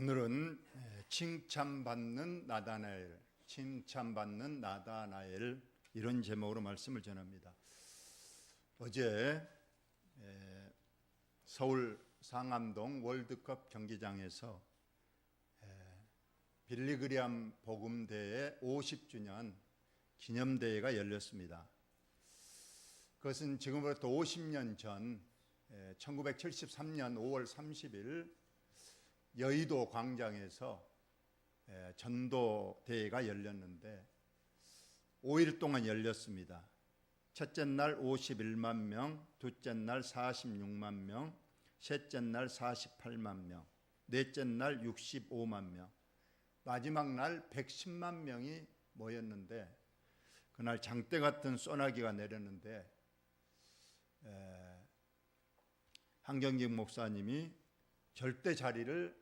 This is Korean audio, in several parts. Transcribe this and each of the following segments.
오늘은 칭찬받는 나다나엘 이런 제목으로 말씀을 전합니다. 어제 서울 상암동 월드컵 경기장에서 빌리그리암 복음대회 50주년 기념대회가 열렸습니다. 그것은 지금으로부터 50년 전 1973년 5월 30일 여의도 광장에서 전도대회가 열렸는데 5일 동안 열렸습니다. 첫째 날 51만 명, 둘째 날 46만 명, 셋째 날 48만 명, 넷째 날 65만 명, 마지막 날 110만 명이 모였는데 그날 장대 같은 소나기가 내렸는데 한경직 목사님이 절대 자리를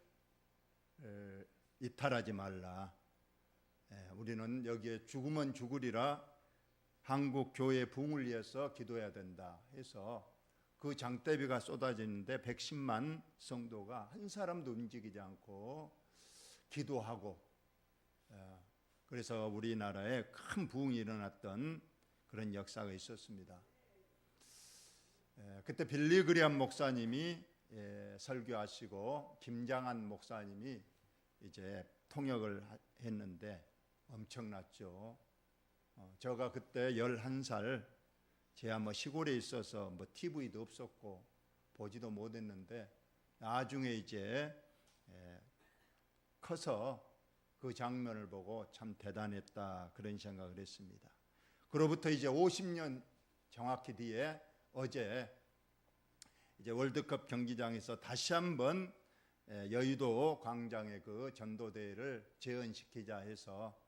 이탈하지 말라. 우리는 여기에 죽으면 죽으리라 한국 교회 부흥을 위해서 기도해야 된다 해서 그 장대비가 쏟아지는데 110만 성도가 한 사람도 움직이지 않고 기도하고 그래서 우리나라에 큰 부흥이 일어났던 그런 역사가 있었습니다. 그때 빌리그리암 목사님이 설교하시고 김장한 목사님이 이제 통역을 했는데 엄청났죠. 제가 그때 11살, 제가 시골에 있어서 TV도 없었고 보지도 못했는데 나중에 이제 커서 그 장면을 보고 참 대단했다 그런 생각을 했습니다. 그로부터 이제 50년 정확히 뒤에 어제 이제 월드컵 경기장에서 다시 한번 여의도 광장의 그 전도대회를 재현시키자 해서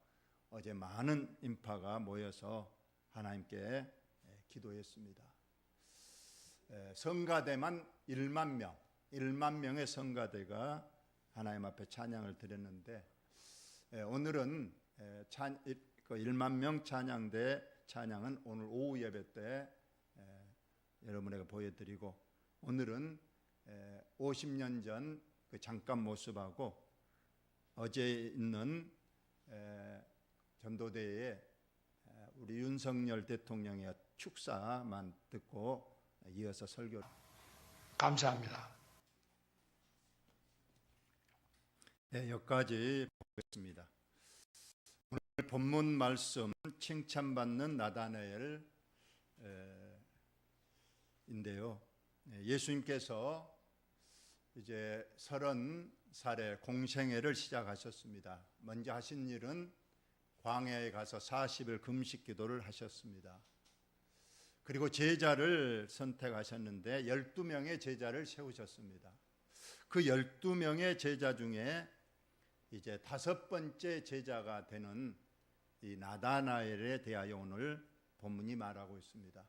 어제 많은 인파가 모여서 하나님께 기도했습니다. 성가대만 1만 명의 성가대가 하나님 앞에 찬양을 드렸는데 오늘은 그 1만 명 찬양대 찬양은 오늘 오후 예배 때 여러분에게 보여드리고 오늘은 50년 전 그 잠깐 모습하고 어제 있는 전도대회에 우리 윤석열 대통령의 축사만 듣고 이어서 설교. 감사합니다. 여기까지 보겠습니다. 오늘 본문 말씀 칭찬받는 나다나엘 인데요. 예수님께서 이제 30살에 공생애를 시작하셨습니다. 먼저 하신 일은 광야에 가서 40일 금식 기도를 하셨습니다. 그리고 제자를 선택하셨는데 12명의 제자를 세우셨습니다. 그 12명의 제자 중에 이제 5번째 제자가 되는 이 나다나엘에 대하여 오늘 본문이 말하고 있습니다.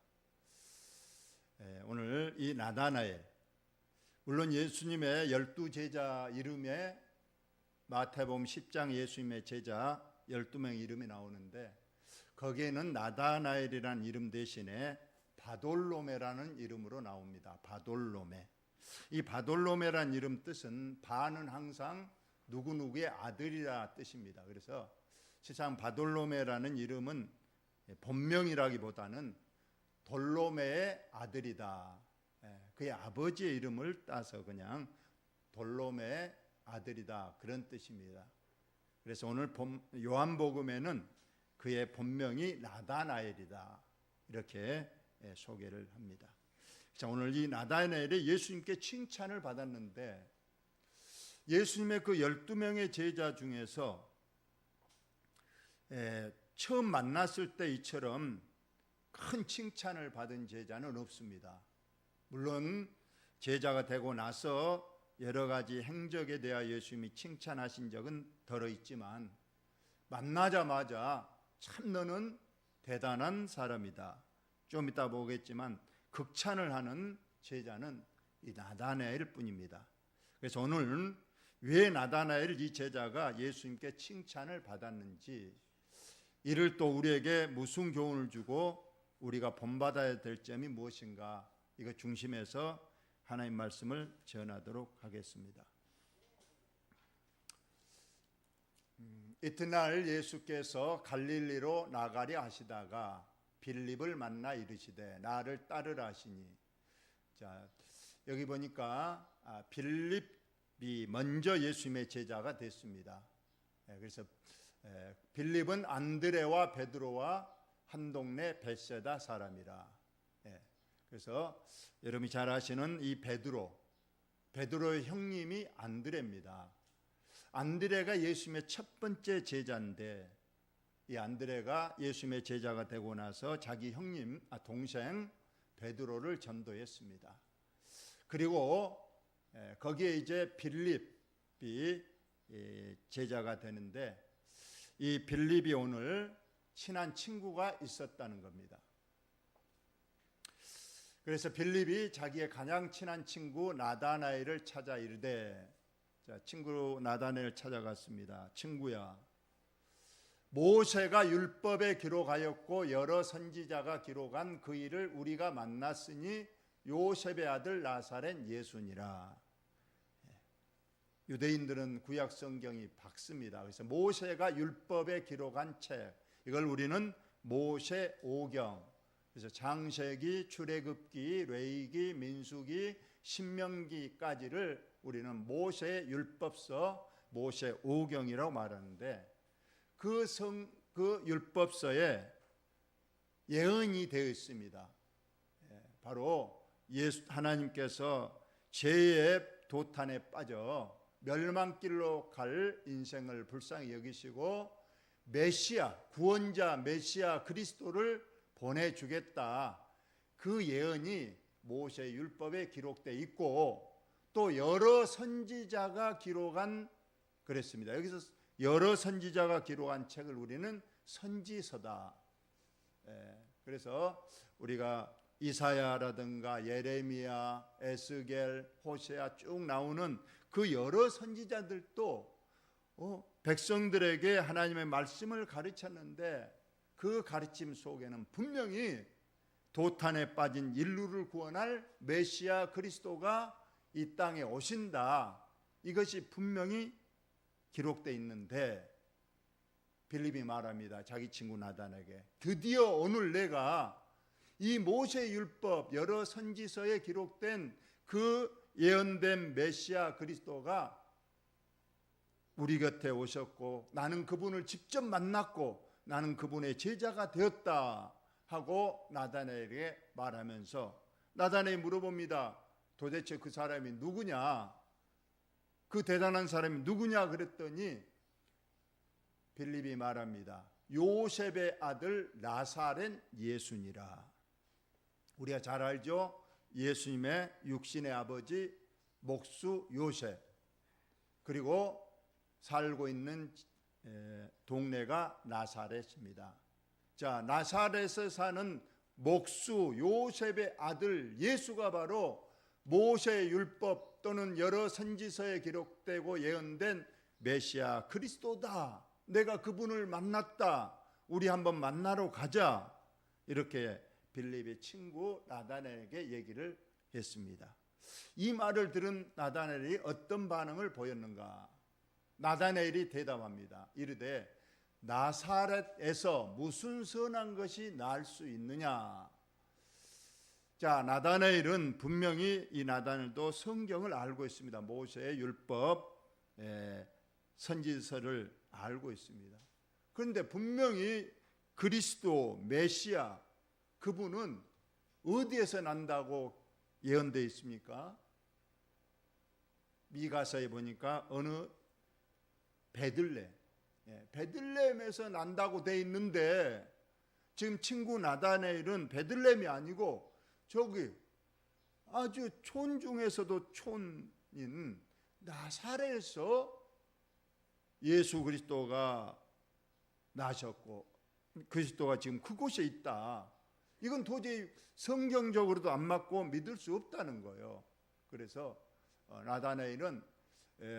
오늘 이 나다나엘, 물론 예수님의 12제자 이름에 마태복음 10장 예수님의 제자 12명 이름이 나오는데 거기에는 나다나엘이라는 이름 대신에 바돌로메라는 이름으로 나옵니다. 바돌로메. 이 바돌로메라는 이름 뜻은 바는 항상 누구누구의 아들이라 뜻입니다. 그래서 세상 바돌로메라는 이름은 본명이라기보다는 돌로메의 아들이다. 그의 아버지의 이름을 따서 그냥 돌로메의 아들이다 그런 뜻입니다. 그래서 오늘 요한복음에는 그의 본명이 나다나엘이다 이렇게 소개를 합니다. 자, 오늘 이 나다나엘이 예수님께 칭찬을 받았는데 예수님의 그 12명의 제자 중에서 처음 만났을 때 이처럼 큰 칭찬을 받은 제자는 없습니다. 물론 제자가 되고 나서 여러 가지 행적에 대하여 예수님이 칭찬하신 적은 덜어 있지만 만나자마자 참 너는 대단한 사람이다. 좀 이따 보겠지만 극찬을 하는 제자는 이 나다나엘 뿐입니다. 그래서 오늘 왜 나다나엘 이 제자가 예수님께 칭찬을 받았는지 이를 또 우리에게 무슨 교훈을 주고 우리가 본받아야 될 점이 무엇인가 이거 중심에서 하나님 말씀을 전하도록 하겠습니다. 이튿날 예수께서 갈릴리로 나가려 하시다가 빌립을 만나 이르시되 나를 따르라 하시니, 자, 여기 보니까 빌립이 먼저 예수님의 제자가 됐습니다. 그래서 빌립은 안드레와 베드로와 한 동네 벳세다 사람이라. 그래서 여러분이 잘 아시는 이 베드로의 형님이 안드레입니다. 안드레가 예수님의 첫 번째 제자인데, 이 안드레가 예수님의 제자가 되고 나서 자기 동생 베드로를 전도했습니다. 그리고 거기에 이제 빌립이 제자가 되는데, 이 빌립이 오늘 친한 친구가 있었다는 겁니다. 그래서 빌립이 자기의 가장 친한 친구 나다나엘을 찾아 이르되, 자, 친구 나다나엘을 찾아갔습니다. 친구야, 모세가 율법에 기록하였고 여러 선지자가 기록한 그 일을 우리가 만났으니 요셉의 아들 나사렛 예수니라. 유대인들은 구약 성경이 박습니다. 그래서 모세가 율법에 기록한 책, 이걸 우리는 모세오경, 그래서 창세기, 출애굽기, 레위기, 민수기, 신명기까지를 우리는 모세 율법서, 모세오경이라고 말하는데, 그 율법서에 예언이 되어 있습니다. 바로 하나님께서 죄의 도탄에 빠져 멸망길로 갈 인생을 불쌍히 여기시고 메시아, 구원자 메시아 그리스도를 보내주겠다. 그 예언이 모세 율법에 기록되어 있고, 또 여러 선지자가 기록한, 그랬습니다. 여기서 여러 선지자가 기록한 책을 우리는 선지서다. 그래서 우리가 이사야라든가 예레미야, 에스겔, 호세아 쭉 나오는 그 여러 선지자들도 백성들에게 하나님의 말씀을 가르쳤는데, 그 가르침 속에는 분명히 도탄에 빠진 인류를 구원할 메시아 그리스도가 이 땅에 오신다, 이것이 분명히 기록되어 있는데, 빌립이 말합니다. 자기 친구 나단에게, 드디어 오늘 내가 이 모세 율법 여러 선지서에 기록된 그 예언된 메시아 그리스도가 우리 곁에 오셨고 나는 그분을 직접 만났고 나는 그분의 제자가 되었다 하고 나다나엘에게 말하면서, 나다나엘이 물어봅니다. 도대체 그 사람이 누구냐? 그 대단한 사람이 누구냐? 그랬더니 빌립이 말합니다. 요셉의 아들 나사렛 예수니라. 우리가 잘 알죠? 예수님의 육신의 아버지 목수 요셉, 그리고 살고 있는 동네가 나사렛입니다. 자, 나사렛에 사는 목수 요셉의 아들 예수가 바로 모세 율법 또는 여러 선지서에 기록되고 예언된 메시아 그리스도다. 내가 그분을 만났다. 우리 한번 만나러 가자. 이렇게 빌립의 친구 나다나엘에게 얘기를 했습니다. 이 말을 들은 나다나엘이 어떤 반응을 보였는가? 나다나엘이 대답합니다. 이르되 나사렛에서 무슨 선한 것이 날 수 있느냐? 자, 나다나엘은 분명히 이 나다나엘도 성경을 알고 있습니다. 모세의 율법 선지서를 알고 있습니다. 그런데 분명히 그리스도 메시아 그분은 어디에서 난다고 예언되어 있습니까? 미가서에 보니까 어느 베들레헴에서 난다고 돼 있는데, 지금 친구 나다나엘은 베들레헴이 아니고 저기 아주 촌 중에서도 촌인 나사렛에서 예수 그리스도가 나셨고 그리스도가 지금 그곳에 있다. 이건 도저히 성경적으로도 안 맞고 믿을 수 없다는 거예요. 그래서 나다나엘은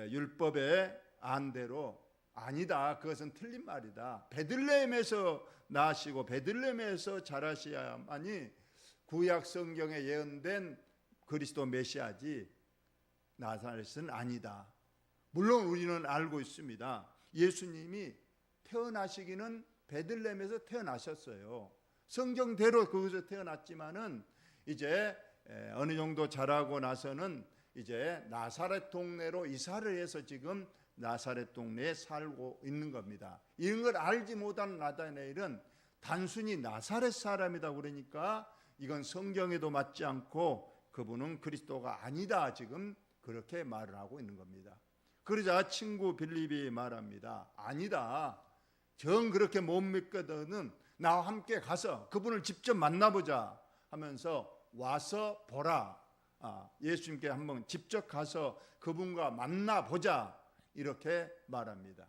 율법의 안대로 아니다. 그것은 틀린 말이다. 베들레헴에서 나시고 베들레헴에서 자라셔야만이 구약 성경에 예언된 그리스도 메시아지 나사렛은 아니다. 물론 우리는 알고 있습니다. 예수님이 태어나시기는 베들레헴에서 태어나셨어요. 성경대로 거기서 태어났지만은 이제 어느 정도 자라고 나서는 이제 나사렛 동네로 이사를 해서 지금 나사렛 동네에 살고 있는 겁니다. 이런 걸 알지 못한 나다나엘은 단순히 나사렛 사람이다 그러니까 이건 성경에도 맞지 않고 그분은 그리스도가 아니다, 지금 그렇게 말을 하고 있는 겁니다. 그러자 친구 빌립이 말합니다. 아니다, 정 그렇게 못 믿거든은 나와 함께 가서 그분을 직접 만나보자 하면서 와서 보라, 예수님께 한번 직접 가서 그분과 만나보자, 이렇게 말합니다.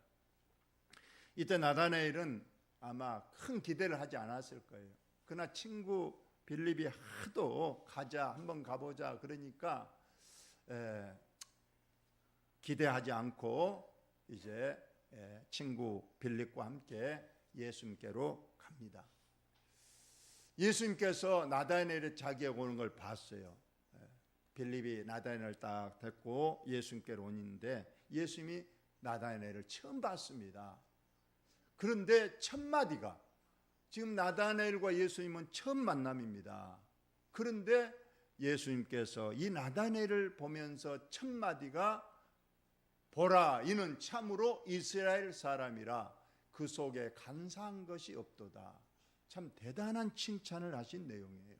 이때 나다나엘은 아마 큰 기대를 하지 않았을 거예요. 그러나 친구 빌립이 하도 가자, 한번 가보자 그러니까 기대하지 않고 이제 친구 빌립과 함께 예수님께로 갑니다. 예수님께서 나다나엘이 자기에게 오는 걸 봤어요. 빌립이 나다나엘을 딱 데리고 예수님께로 오는데 예수님이 나다나엘을 처음 봤습니다. 그런데 첫 마디가, 지금 나다나엘과 예수님은 처음 만남입니다. 그런데 예수님께서 이 나다나엘을 보면서 첫 마디가 보라, 이는 참으로 이스라엘 사람이라 그 속에 간사한 것이 없도다. 참 대단한 칭찬을 하신 내용이에요.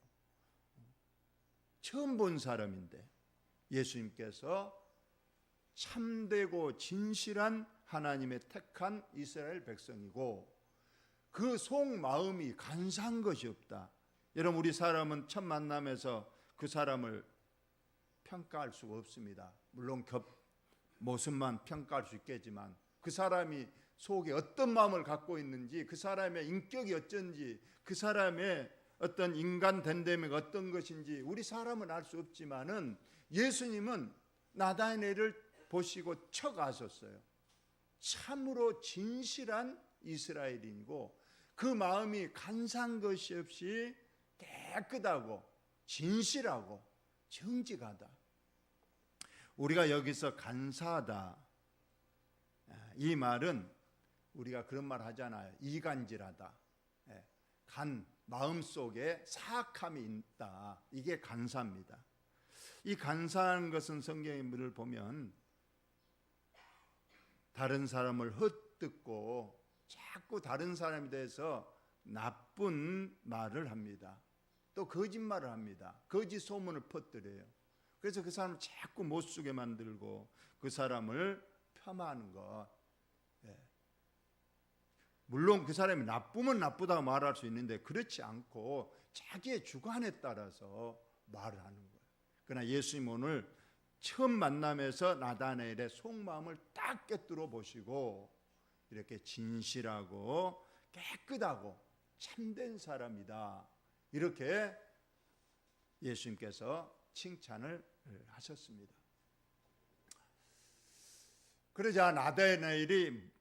처음 본 사람인데 예수님께서 참되고 진실한 하나님의 택한 이스라엘 백성이고 그 속마음이 간사한 것이 없다. 여러분, 우리 사람은 첫 만남에서 그 사람을 평가할 수가 없습니다. 물론 모습만 평가할 수 있겠지만 그 사람이 속에 어떤 마음을 갖고 있는지, 그 사람의 인격이 어쩐지, 그 사람의 어떤 인간 됨됨이가 어떤 것인지 우리 사람은 알 수 없지만은 예수님은 나다나엘을 보시고 척하셨어요. 참으로 진실한 이스라엘인이고 그 마음이 간사한 것이 없이 깨끗하고 진실하고 정직하다. 우리가 여기서 간사하다, 이 말은 우리가 그런 말 하잖아요. 이간질하다. 마음속에 사악함이 있다. 이게 간사입니다. 이 간사한 것은 성경을 보면 다른 사람을 헛듣고 자꾸 다른 사람에 대해서 나쁜 말을 합니다. 또 거짓말을 합니다. 거짓 소문을 퍼뜨려요. 그래서 그 사람을 자꾸 못쓰게 만들고 그 사람을 폄하하는 것. 물론 그 사람이 나쁘면 나쁘다고 말할 수 있는데 그렇지 않고 자기의 주관에 따라서 말을 하는 거예요. 그러나 예수님 오늘 처음 만남에서 나다나엘의 속마음을 딱 꿰뚫어 보시고 이렇게 진실하고 깨끗하고 참된 사람이다, 이렇게 예수님께서 칭찬을 하셨습니다. 그러자 나다나엘이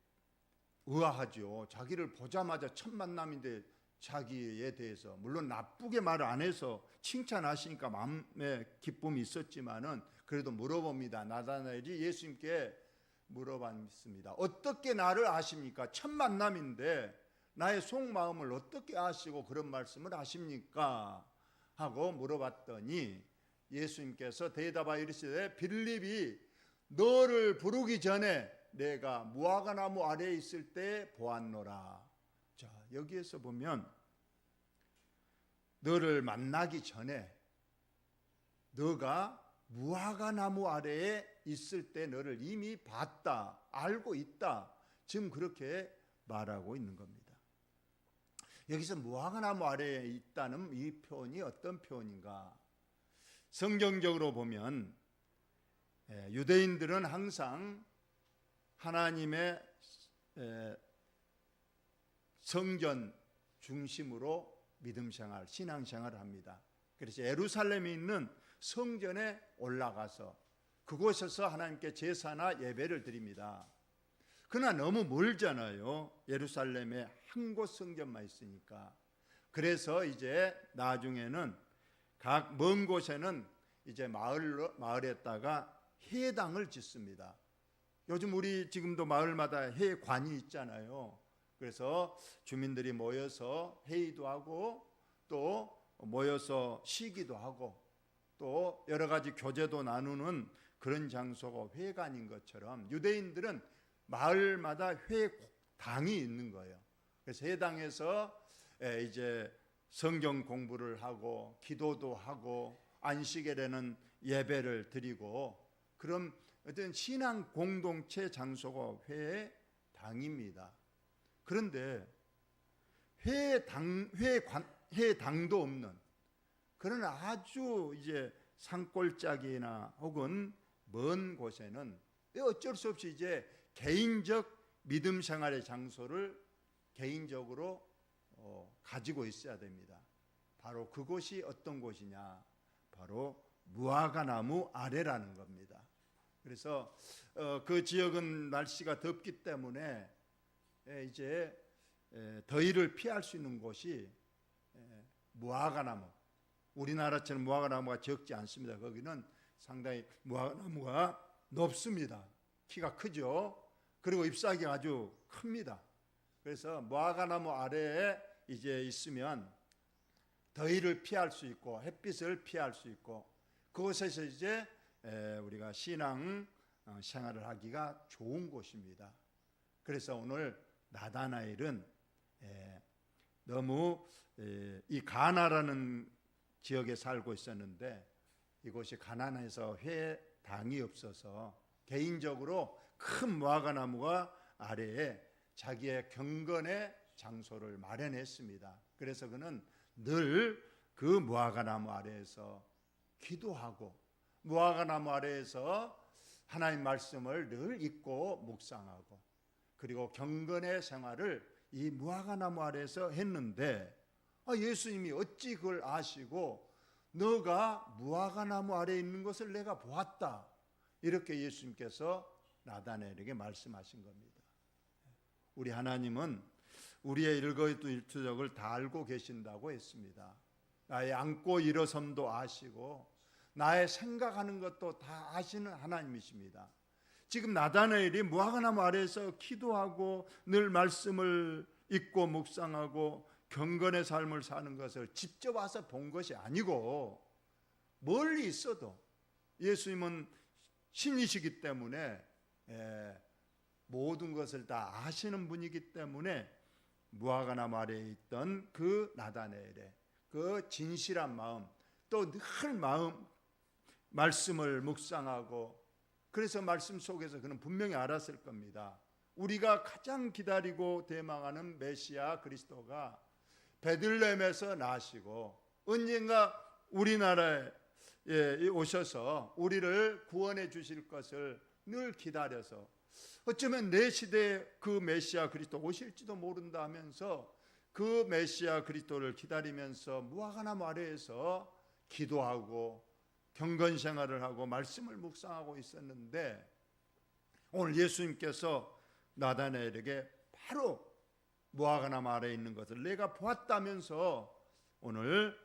의아하죠. 자기를 보자마자 첫 만남인데 자기에 대해서 물론 나쁘게 말을 안 해서 칭찬하시니까 마음에 기쁨이 있었지만은 그래도 물어봅니다. 나다나엘이 예수님께 물어봤습니다. 어떻게 나를 아십니까? 첫 만남인데 나의 속마음을 어떻게 아시고 그런 말씀을 하십니까? 하고 물어봤더니 예수님께서 대답하여 이르시되 빌립이 너를 부르기 전에 내가 무화과나무 아래에 있을 때 보았노라. 자, 여기에서 보면 너를 만나기 전에 너가 무화과나무 아래에 있을 때 너를 이미 봤다, 알고 있다, 지금 그렇게 말하고 있는 겁니다. 여기서 무화과나무 아래에 있다는 이 표현이 어떤 표현인가? 성경적으로 보면 유대인들은 항상 하나님의 성전 중심으로 믿음생활, 신앙생활을 합니다. 그래서 예루살렘에 있는 성전에 올라가서 그곳에서 하나님께 제사나 예배를 드립니다. 그러나 너무 멀잖아요. 예루살렘에 한 곳 성전만 있으니까. 그래서 이제 나중에는 각 먼 곳에는 이제 마을에다가 회당을 짓습니다. 요즘 우리 지금도 마을마다 회관이 있잖아요. 그래서 주민들이 모여서 회의도 하고 또 모여서 쉬기도 하고 또 여러 가지 교제도 나누는 그런 장소가 회관인 것처럼 유대인들은 마을마다 회당이 있는 거예요. 그래서 회당에서 이제 성경 공부를 하고 기도도 하고 안식일에는 예배를 드리고 그런 어떤 신앙 공동체 장소가 회당입니다. 그런데 회당도 없는 그런 아주 이제 산골짜기나 혹은 먼 곳에는 어쩔 수 없이 이제 개인적 믿음 생활의 장소를 개인적으로 가지고 있어야 됩니다. 바로 그곳이 어떤 곳이냐? 바로 무화과나무 아래라는 겁니다. 그래서 그 지역은 날씨가 덥기 때문에 이제 더위를 피할 수 있는 곳이 무화과나무. 우리나라처럼 무화과나무가 적지 않습니다. 거기는 상당히 무화과나무가 높습니다. 키가 크죠. 그리고 잎사귀가 아주 큽니다. 그래서 무화과나무 아래에 이제 있으면 더위를 피할 수 있고 햇빛을 피할 수 있고 그곳에서 이제 우리가 신앙 생활을 하기가 좋은 곳입니다. 그래서 오늘 나다나엘은 너무 이 가나라는 지역에 살고 있었는데 이곳이 가난해서 회당이 없어서 개인적으로 큰 무화과나무가 아래에 자기의 경건의 장소를 마련했습니다. 그래서 그는 늘 그 무화과나무 아래에서 기도하고 무화과나무 아래에서 하나님 말씀을 늘 읽고 묵상하고 그리고 경건의 생활을 이 무화과나무 아래에서 했는데 예수님이 어찌 그걸 아시고 너가 무화과나무 아래에 있는 것을 내가 보았다 이렇게 예수님께서 나다나엘에게 말씀하신 겁니다. 우리 하나님은 우리의 일거일투족을 다 알고 계신다고 했습니다. 나의 앉고 일어섬도 아시고 나의 생각하는 것도 다 아시는 하나님이십니다. 지금 나다나엘이 무화과나무 아래에서 기도하고 늘 말씀을 읽고 묵상하고 경건의 삶을 사는 것을 직접 와서 본 것이 아니고 멀리 있어도 예수님은 신이시기 때문에 모든 것을 다 아시는 분이기 때문에 무화과나무 아래에 있던 그 나다나엘의 그 진실한 마음 또 늘 말씀을 묵상하고 그래서 말씀 속에서 그는 분명히 알았을 겁니다. 우리가 가장 기다리고 대망하는 메시아 그리스도가 베들레헴에서 나시고 언젠가 우리나라에 오셔서 우리를 구원해 주실 것을 늘 기다려서 어쩌면 내 시대에 그 메시아 그리스도 오실지도 모른다 하면서 그 메시아 그리스도를 기다리면서 무화과나무 아래에서 기도하고 경건 생활을 하고 말씀을 묵상하고 있었는데 오늘 예수님께서 나다나엘에게 바로 무화과나무 아래에 있는 것을 내가 보았다면서 오늘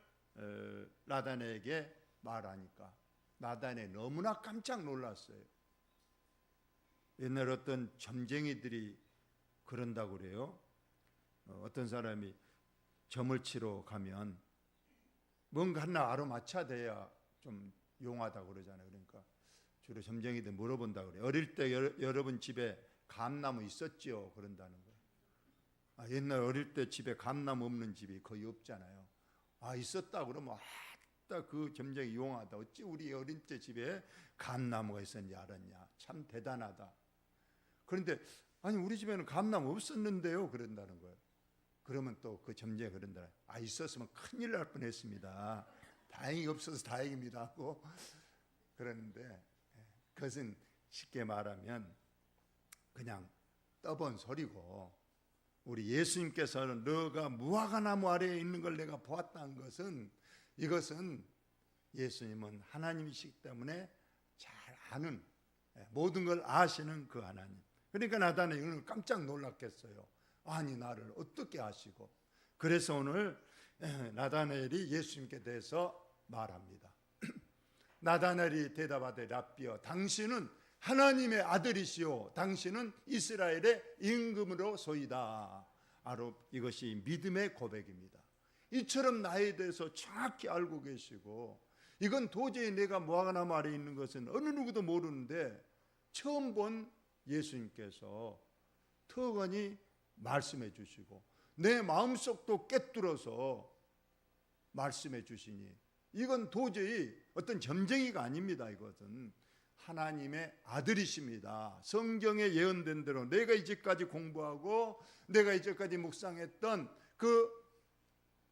나다나엘에게 말하니까 나다나엘이 너무나 깜짝 놀랐어요. 옛날 어떤 점쟁이들이 그런다고 그래요. 어떤 사람이 점을 치러 가면 뭔가 하나 알아맞혀야 돼야 좀 용하다고 그러잖아요. 그러니까 주로 점쟁이들 물어본다고 그래요. 어릴 때 여러분 집에 감나무 있었지요? 그런다는 거예요. 옛날 어릴 때 집에 감나무 없는 집이 거의 없잖아요. 있었다 그러면 그 점쟁이 용하다. 어찌 우리 어린 때 집에 감나무가 있었는지 알았냐. 참 대단하다. 그런데 아니 우리 집에는 감나무 없었는데요. 그런다는 거예요. 그러면 또 그 점쟁이가 그런다. 있었으면 큰일 날 뻔했습니다. 다행히 없어서 다행입니다 하고 그러는데 그것은 쉽게 말하면 그냥 떠본 소리고 우리 예수님께서는 너가 무화과나무 아래에 있는 걸 내가 보았다는 것은 이것은 예수님은 하나님이시기 때문에 잘 아는 모든 걸 아시는 그 하나님. 그러니까 나다나엘은 깜짝 놀랐겠어요. 아니 나를 어떻게 아시고. 그래서 오늘 나다나엘이 예수님께 대해서 말합니다. 나다나엘이 대답하되 랍비여 당신은 하나님의 아들이시오 당신은 이스라엘의 임금으로 소이다. 바로 이것이 믿음의 고백입니다. 이처럼 나에 대해서 정확히 알고 계시고, 이건 도저히 내가 무화과나무 아래에 있는 것은 어느 누구도 모르는데 처음 본 예수님께서 터건히 말씀해 주시고 내 마음속도 꿰뚫어서 말씀해 주시니, 이건 도저히 어떤 점쟁이가 아닙니다. 이것은 하나님의 아들이십니다. 성경에 예언된 대로 내가 이제까지 공부하고 내가 이제까지 묵상했던 그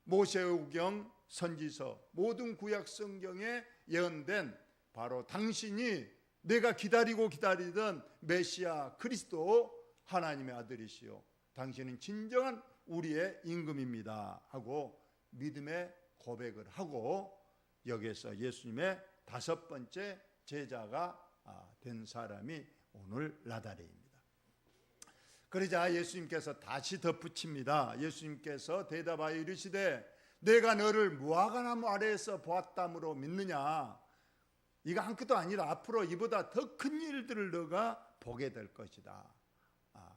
모세오경, 선지서, 모든 구약 성경에 예언된 바로 당신이 내가 기다리던 메시아 그리스도 하나님의 아들이시요 당신은 진정한 우리의 임금입니다 하고 믿음의 고백을 하고, 여기에서 예수님의 5번째 제자가 된 사람이 오늘 나다레입니다. 그러자 예수님께서 다시 덧붙입니다. 예수님께서 대답하여 이르시되 내가 너를 무화과나무 아래에서 보았다므로 믿느냐? 이거 한 것도 아니라 앞으로 이보다 더 큰 일들을 너가 보게 될 것이다.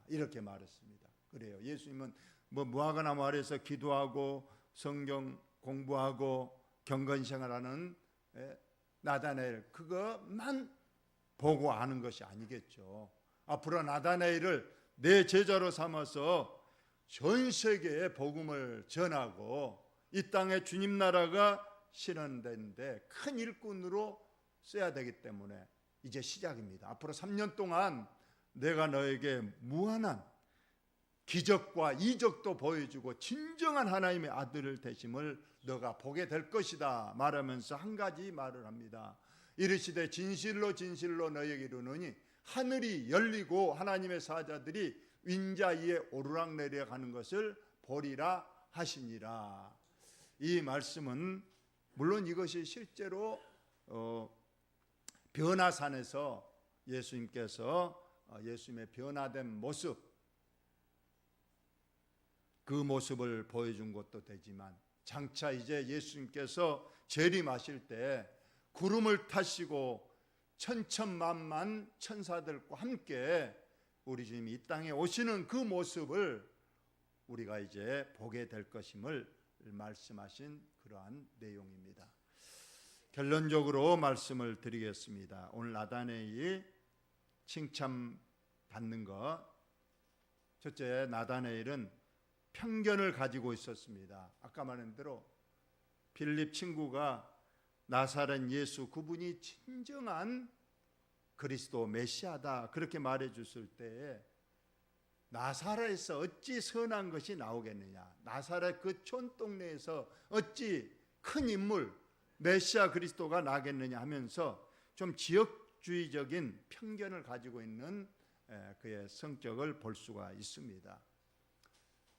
이렇게 말했습니다. 그래요. 예수님은 뭐 무화과나무 아래에서 기도하고 성경 공부하고 경건생활하는 나다나엘 그것만 보고 아는 것이 아니겠죠. 앞으로 나다나엘을 내 제자로 삼아서 전 세계에 복음을 전하고 이 땅에 주님 나라가 실현되는데 큰 일꾼으로 써야 되기 때문에 이제 시작입니다. 앞으로 3년 동안 내가 너에게 무한한 기적과 이적도 보여주고 진정한 하나님의 아들을 되심을 너가 보게 될 것이다 말하면서 한 가지 말을 합니다. 이르시되 진실로 진실로 너에게 이르노니 하늘이 열리고 하나님의 사자들이 윈자 위에 오르락내리락 하는 것을 보리라 하시니라. 이 말씀은 물론 이것이 실제로 변화산에서 예수님께서 예수님의 변화된 모습, 그 모습을 보여준 것도 되지만 장차 이제 예수님께서 재림하실 때 구름을 타시고 천천만만 천사들과 함께 우리 주님이 이 땅에 오시는 그 모습을 우리가 이제 보게 될 것임을 말씀하신 그러한 내용입니다. 결론적으로 말씀을 드리겠습니다. 오늘 나다네일이 칭찬받는 것, 첫째, 나다네일은 편견을 가지고 있었습니다. 아까 말한 대로 빌립 친구가 나사렛 예수 그분이 진정한 그리스도 메시아다 그렇게 말해 줬을 때에 나사렛에서 어찌 선한 것이 나오겠느냐, 나사렛 그 촌동네에서 어찌 큰 인물 메시아 그리스도가 나겠느냐 하면서 좀 지역주의적인 편견을 가지고 있는 그의 성격을 볼 수가 있습니다.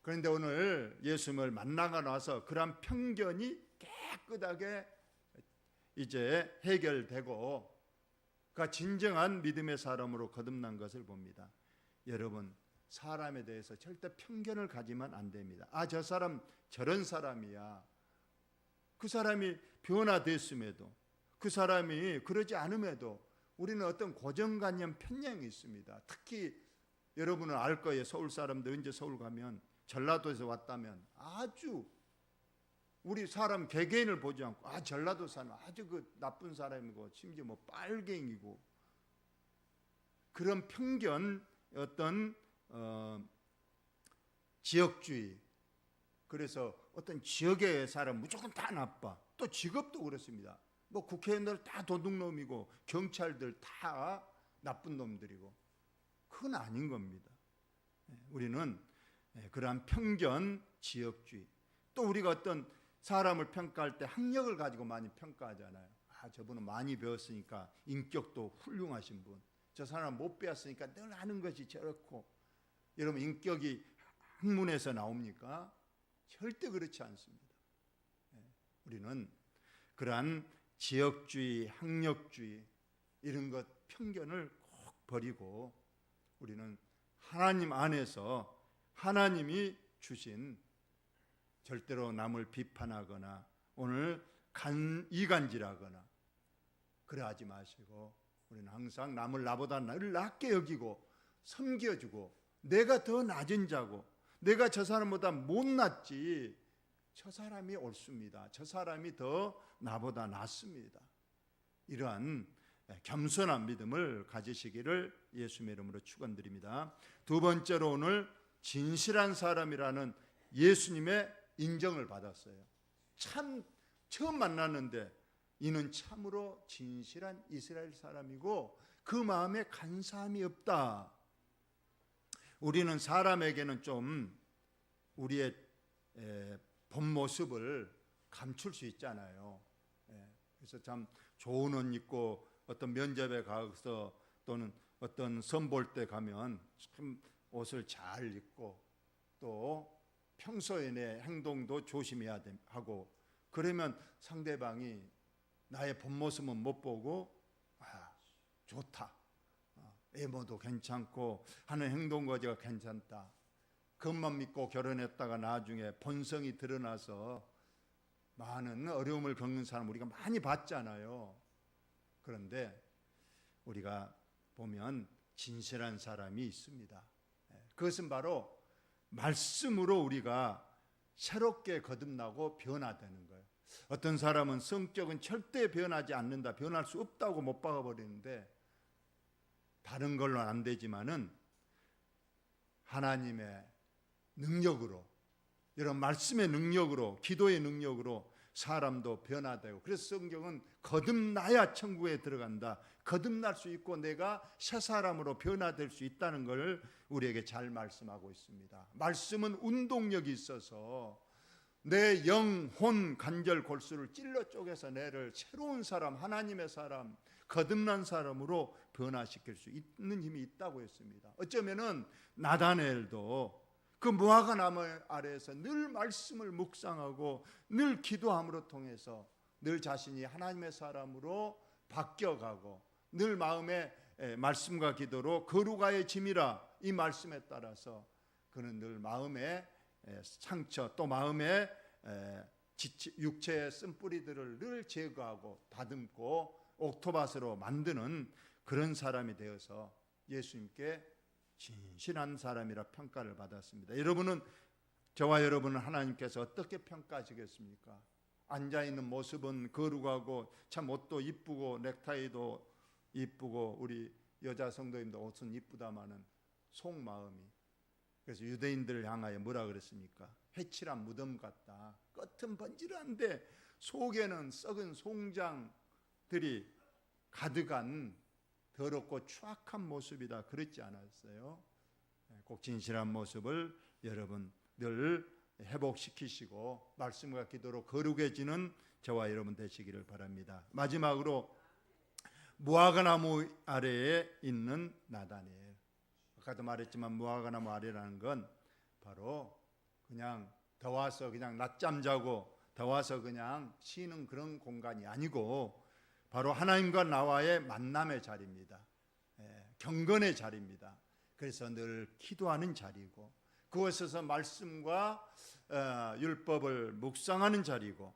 그런데 오늘 예수님을 만나고 나서 그런 편견이 깨끗하게 이제 해결되고 그가 진정한 믿음의 사람으로 거듭난 것을 봅니다. 여러분, 사람에 대해서 절대 편견을 가지면 안 됩니다. 저 사람 저런 사람이야. 그 사람이 변화됐음에도, 그 사람이 그러지 않음에도 우리는 어떤 고정관념, 편견이 있습니다. 특히 여러분은 알 거예요. 서울 사람들 언제 서울 가면 전라도에서 왔다면 아주 우리 사람 개개인을 보지 않고 전라도 사람 아주 그 나쁜 사람이고 심지어 뭐 빨갱이고, 그런 편견, 어떤 지역주의, 그래서 어떤 지역의 사람 무조건 다 나빠. 또 직업도 그렇습니다. 뭐 국회의원들 다 도둑놈이고 경찰들 다 나쁜 놈들이고, 그건 아닌 겁니다. 우리는 그러한 편견, 지역주의, 또 우리가 어떤 사람을 평가할 때 학력을 가지고 많이 평가하잖아요. 저분은 많이 배웠으니까 인격도 훌륭하신 분, 저 사람은 못 배웠으니까 늘 아는 것이 저렇고. 여러분, 인격이 학문에서 나옵니까? 절대 그렇지 않습니다. 우리는 그러한 지역주의, 학력주의 이런 것 편견을 꼭 버리고 우리는 하나님 안에서 하나님이 주신, 절대로 남을 비판하거나 오늘 이간질하거나 그래하지 마시고 우리는 항상 남을 나보다 나를 낮게 여기고 섬겨주고 내가 더 낮은 자고 내가 저 사람보다 못났지 저 사람이 옳습니다. 저 사람이 더 나보다 낫습니다. 이러한 겸손한 믿음을 가지시기를 예수님의 이름으로 축원드립니다. 두 번째로 오늘 진실한 사람이라는 예수님의 인정을 받았어요. 참 처음 만났는데 이는 참으로 진실한 이스라엘 사람이고 그 마음에 간사함이 없다. 우리는 사람에게는 좀 우리의 본 모습을 감출 수 있잖아요. 그래서 참 좋은 옷 입고 어떤 면접에 가서 또는 어떤 선볼 때 가면 참 옷을 잘 입고 또 평소에 내 행동도 조심해야 하고 그러면 상대방이 나의 본 모습은 못 보고 좋다, 외모도 괜찮고 하는 행동 거지가 괜찮다, 그것만 믿고 결혼했다가 나중에 본성이 드러나서 많은 어려움을 겪는 사람 우리가 많이 봤잖아요. 그런데 우리가 보면 진실한 사람이 있습니다. 그것은 바로 말씀으로 우리가 새롭게 거듭나고 변화되는 거예요. 어떤 사람은 성격은 절대 변하지 않는다, 변할 수 없다고 못 박아버리는데 다른 걸로는 안 되지만은 하나님의 능력으로, 이런 말씀의 능력으로, 기도의 능력으로 사람도 변화되고, 그래서 성경은 거듭나야 천국에 들어간다, 거듭날 수 있고 내가 새 사람으로 변화될 수 있다는 걸 우리에게 잘 말씀하고 있습니다. 말씀은 운동력이 있어서 내 영혼 관절 골수를 찔러 쪼개서 내를 새로운 사람, 하나님의 사람, 거듭난 사람으로 변화시킬 수 있는 힘이 있다고 했습니다. 어쩌면은 나다나엘도 그 무화과 나무 아래에서 늘 말씀을 묵상하고 늘 기도함으로 통해서 늘 자신이 하나님의 사람으로 바뀌어가고 늘 마음에 말씀과 기도로 거룩하의 짐이라 이 말씀에 따라서 그는 늘 마음의 상처 또 마음의 육체의 쓴뿌리들을 늘 제거하고 다듬고 옥토밭으로 만드는 그런 사람이 되어서 예수님께 진실한 사람이라 평가를 받았습니다. 여러분은, 저와 여러분은 하나님께서 어떻게 평가하시겠습니까? 앉아있는 모습은 거룩하고 참 옷도 이쁘고 넥타이도 이쁘고 우리 여자 성도님도 옷은 이쁘다마는 속마음이, 그래서 유대인들을 향하여 뭐라 그랬습니까? 해칠한 무덤 같다. 겉은 번지르한데 속에는 썩은 송장들이 가득한 더럽고 추악한 모습이다. 그랬지 않았어요? 꼭 진실한 모습을 여러분 늘 회복시키시고 말씀과 기도로 거룩해지는 저와 여러분 되시기를 바랍니다. 마지막으로 무화과 나무 아래에 있는 나다나엘. 아까도 말했지만 무화과 나무 아래라는 건 바로 그냥 더워서 그냥 낮잠 자고 더워서 그냥 쉬는 그런 공간이 아니고 바로 하나님과 나와의 만남의 자리입니다. 경건의 자리입니다. 그래서 늘 기도하는 자리고 그곳에서 말씀과 율법을 묵상하는 자리고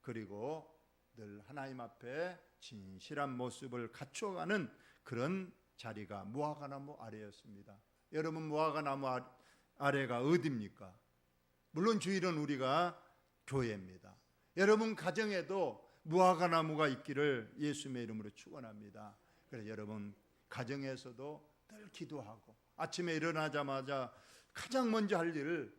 그리고 늘 하나님 앞에 진실한 모습을 갖춰가는 그런 자리가 무화과나무 아래였습니다. 여러분, 무화과나무 아래가 어디입니까? 물론 주일은 우리가 교회입니다. 여러분 가정에도 무화과나무가 있기를 예수님의 이름으로 축원합니다. 그래서 여러분 가정에서도 늘 기도하고 아침에 일어나자마자 가장 먼저 할 일을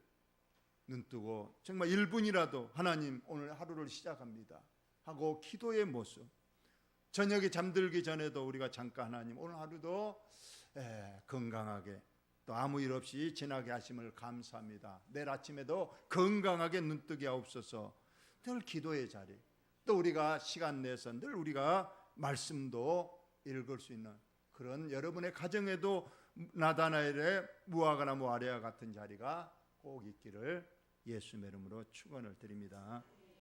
눈뜨고 정말 1분이라도 하나님 오늘 하루를 시작합니다 하고 기도의 모습, 저녁에 잠들기 전에도 우리가 잠깐 하나님 오늘 하루도 건강하게 또 아무 일 없이 지나게 하심을 감사합니다. 내일 아침에도 건강하게 눈뜨게 하옵소서. 늘 기도의 자리, 또 우리가 시간 내서 늘 우리가 말씀도 읽을 수 있는 그런 여러분의 가정에도 나다나엘의 무화과나무 아래와 같은 자리가 꼭 있기를 예수님의 이름으로 축원을 드립니다.